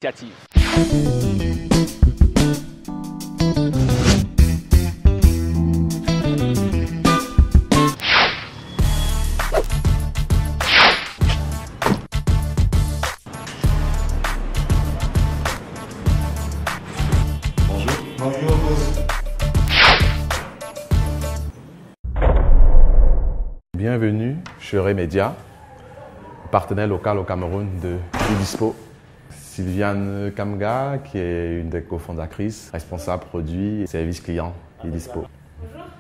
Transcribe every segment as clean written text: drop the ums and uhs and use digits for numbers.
initiative. Bonjour. Bienvenue chez Remedia, partenaire local au Cameroun de Idispo. Sylviane Kamga, qui est une des cofondatrices, responsable produit et service client Idispo.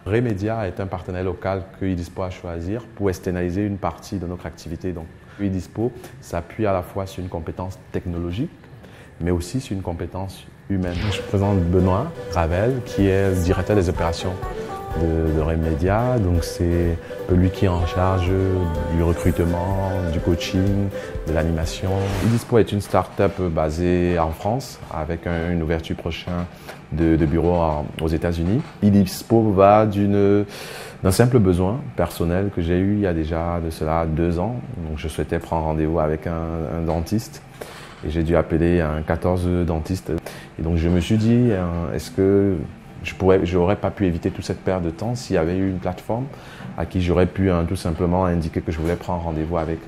Remedia est un partenaire local que Idispo a choisi pour externaliser une partie de notre activité. Donc, Idispo s'appuie à la fois sur une compétence technologique, mais aussi sur une compétence humaine. Je présente Benoît Ravel, qui est le directeur des opérations de Remedia. Donc c'est lui qui est en charge du recrutement, du coaching, de l'animation. Idispo est une start-up basée en France avec une ouverture prochaine de bureaux aux États-Unis. Idispo va d'un simple besoin personnel que j'ai eu il y a déjà de cela 2 ans. Donc je souhaitais prendre rendez-vous avec un dentiste et j'ai dû appeler un 14 dentistes. Et donc je me suis dit, est-ce que je n'aurais pas pu éviter toute cette perte de temps s'il y avait eu une plateforme à qui j'aurais pu tout simplement indiquer que je voulais prendre rendez-vous avec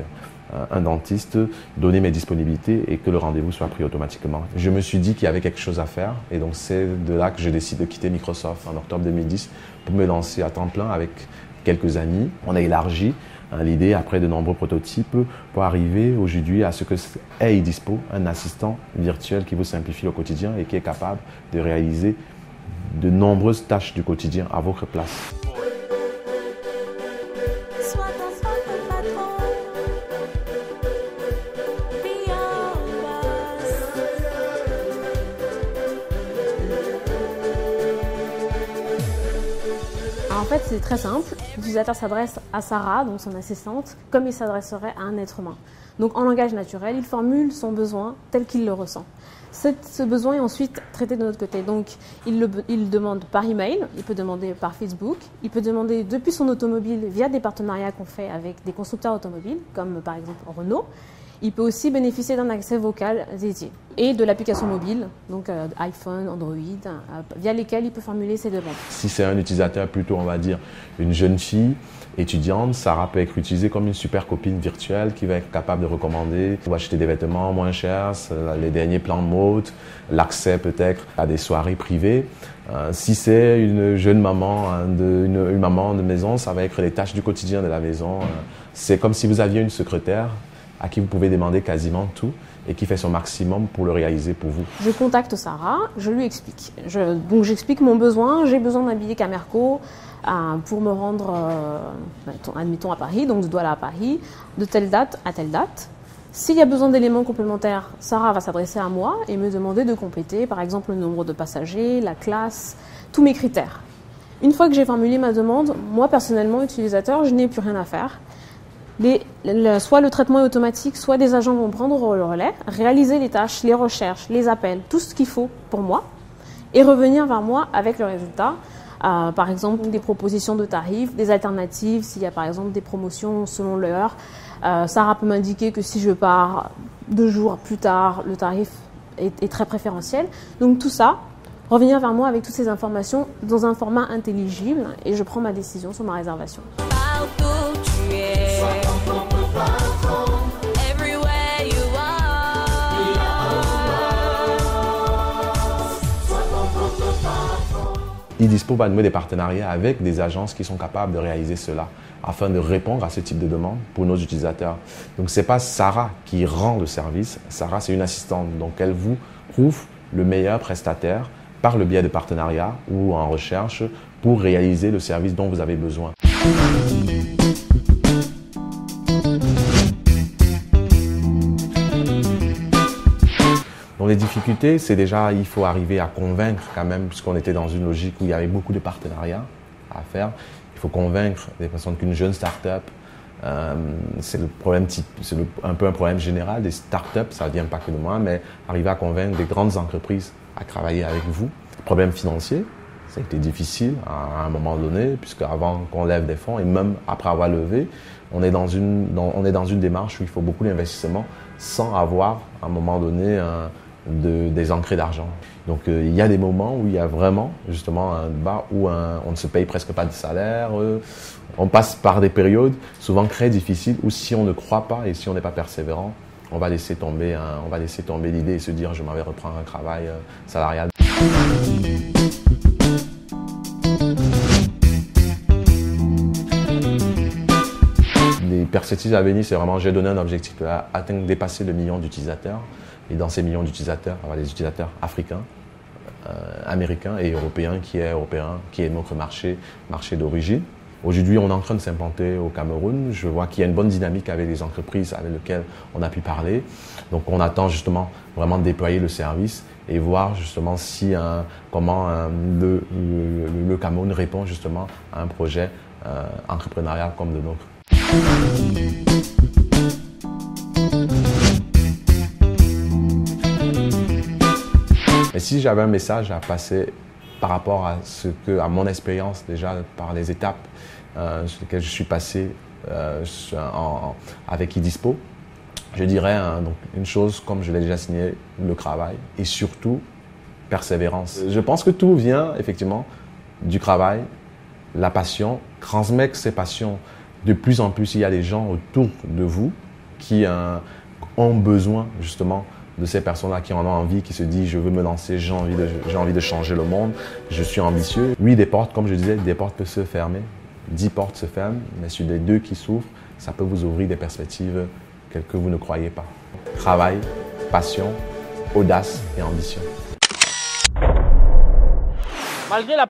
un dentiste, donner mes disponibilités et que le rendez-vous soit pris automatiquement. Je me suis dit qu'il y avait quelque chose à faire et donc c'est de là que je décide de quitter Microsoft en octobre 2010 pour me lancer à temps plein avec quelques amis. On a élargi l'idée après de nombreux prototypes pour arriver aujourd'hui à ce que est Idispo, un assistant virtuel qui vous simplifie le quotidien et qui est capable de réaliser de nombreuses tâches du quotidien à votre place. En fait, c'est très simple. L'utilisateur s'adresse à Sarah, donc son assistante, comme il s'adresserait à un être humain. Donc en langage naturel, il formule son besoin tel qu'il le ressent. Ce besoin est ensuite traité de notre côté. Donc il demande par email, il peut demander par Facebook, il peut demander depuis son automobile via des partenariats qu'on fait avec des constructeurs automobiles, comme par exemple Renault. Il peut aussi bénéficier d'un accès vocal dédié et de l'application mobile, donc iPhone, Android, via lesquelles il peut formuler ses demandes. Si c'est un utilisateur plutôt, on va dire, une jeune fille étudiante, Sarah peut être utilisée comme une super copine virtuelle qui va être capable de recommander ou acheter des vêtements moins chers, les derniers plans de mode, l'accès peut-être à des soirées privées. Si c'est une jeune maman, une maman de maison, ça va être les tâches du quotidien de la maison. C'est comme si vous aviez une secrétaire à qui vous pouvez demander quasiment tout et qui fait son maximum pour le réaliser pour vous. Je contacte Sarah, je lui explique. Donc j'explique mon besoin, j'ai besoin d'un billet Camerco pour me rendre, admettons à Paris, donc de Douala à Paris, de telle date à telle date. S'il y a besoin d'éléments complémentaires, Sarah va s'adresser à moi et me demander de compléter, par exemple, le nombre de passagers, la classe, tous mes critères. Une fois que j'ai formulé ma demande, moi personnellement, utilisateur, je n'ai plus rien à faire. Soit le traitement est automatique, soit des agents vont prendre le relais, réaliser les tâches, les recherches, les appels, tout ce qu'il faut pour moi et revenir vers moi avec le résultat. Par exemple, des propositions de tarifs, des alternatives, s'il y a par exemple des promotions selon l'heure. Sarah peut m'indiquer que si je pars 2 jours plus tard, le tarif est très préférentiel. Donc tout ça, revenir vers moi avec toutes ces informations dans un format intelligible et je prends ma décision sur ma réservation. Idispo va nouer des partenariats avec des agences qui sont capables de réaliser cela afin de répondre à ce type de demande pour nos utilisateurs. Donc ce n'est pas Sarah qui rend le service, Sarah c'est une assistante. Donc elle vous trouve le meilleur prestataire par le biais de partenariats ou en recherche pour réaliser le service dont vous avez besoin. Donc les difficultés, c'est déjà, il faut arriver à convaincre quand même, puisqu'on était dans une logique où il y avait beaucoup de partenariats à faire. Il faut convaincre des personnes qu'une jeune start-up, c'est le problème type, c'est un peu un problème général des start-up, ça ne vient pas que de moi, mais arriver à convaincre des grandes entreprises à travailler avec vous. Problème financier, ça a été difficile à un moment donné, puisque avant qu'on lève des fonds et même après avoir levé, on est dans une démarche où il faut beaucoup d'investissement sans avoir à un moment donné des entrées d'argent. Donc il y a des moments où il y a vraiment justement un bas où on ne se paye presque pas de salaire. On passe par des périodes souvent très difficiles où si on ne croit pas et si on n'est pas persévérant, on va laisser tomber l'idée et se dire je m'en vais reprendre un travail salarial. Les perspectives à venir, c'est vraiment, j'ai donné un objectif à atteindre, dépasser le million d'utilisateurs. Et dans ces millions d'utilisateurs, on va des utilisateurs africains, américains et européens, qui est notre marché d'origine. Aujourd'hui, on est en train de s'implanter au Cameroun. Je vois qu'il y a une bonne dynamique avec les entreprises avec lesquelles on a pu parler. Donc, on attend justement vraiment de déployer le service et voir justement comment le Cameroun répond justement à un projet entrepreneurial comme le nôtre. Et si j'avais un message à passer par rapport à mon expérience déjà par les étapes sur lesquelles je suis passé avec Idispo, je dirais donc une chose, comme je l'ai déjà signé, le travail et surtout persévérance. Je pense que tout vient effectivement du travail, la passion, transmettre ses passions. De plus en plus, il y a des gens autour de vous qui ont besoin justement de ces personnes-là qui en ont envie, qui se disent je veux me lancer, j'ai envie de changer le monde, je suis ambitieux. Oui, des portes, comme je disais, des portes peuvent se fermer, 10 portes se ferment, mais sur les 2 qui s'ouvrent, ça peut vous ouvrir des perspectives que vous ne croyez pas. Travail, passion, audace et ambition. Malgré la